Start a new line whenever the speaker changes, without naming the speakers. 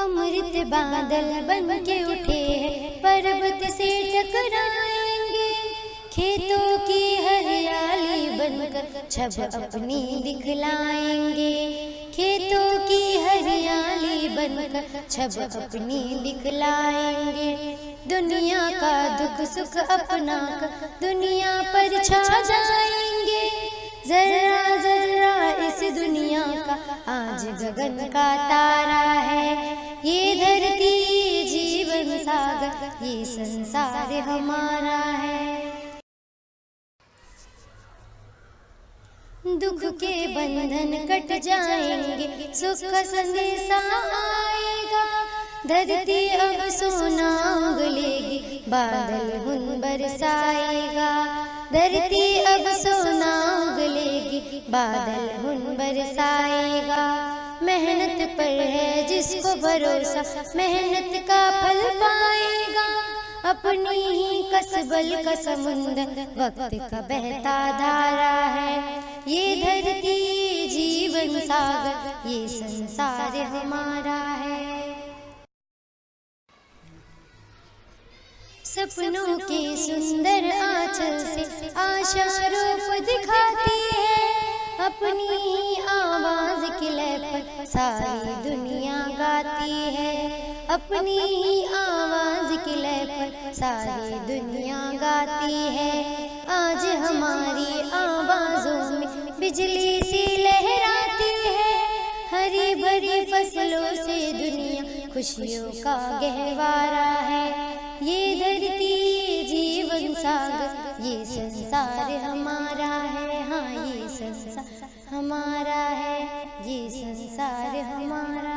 अमृत बादल बन के उठे हैं, पर्वत से टकराएंगे। खेतों की हरियाली बनकर छब अपनी दिखलाएंगे। खेतों की हरियाली बनकर छब अपनी दिखलाएंगे। दुनिया का दुख सुख अपना कर दुनिया पर छा जाएंगे। जरा जरा इस दुनिया का आज गगन का तारा है। ये धरती ये जीवन सागर ये संसार हमारा है। दुख के बंधन कट जाएंगे, सुख का संदेशा आएगा। धरती अब सोना उगलेगी, बादल हुन बरसाएगा। धरती अब सोना उगलेगी, बादल हुन बरसाएगा। मेहनत पर है जिसको भरोसा, मेहनत का फल पाएगा। अपनी ही कसबल का समुंदर वक्त का बहता धारा है। ये धरती ये जीवन सागर ये संसार हमारा है। सपनों के सुंदर आंचल से आशा रूप दिखाती है। अपनी ही आवाज की लय पर सारी दुनिया गाती है। अपनी ही आवाज की लय पर सारी दुनिया गाती है। आज हमारी आवाजों में बिजली सी लहराती है। हरी भरी फसलों से दुनिया खुशियों का गहवारा है। ये धरती ये जीवन सागर ये संसार हमारा है। हाँ ये संसार हमारा है, ये संसार हमारा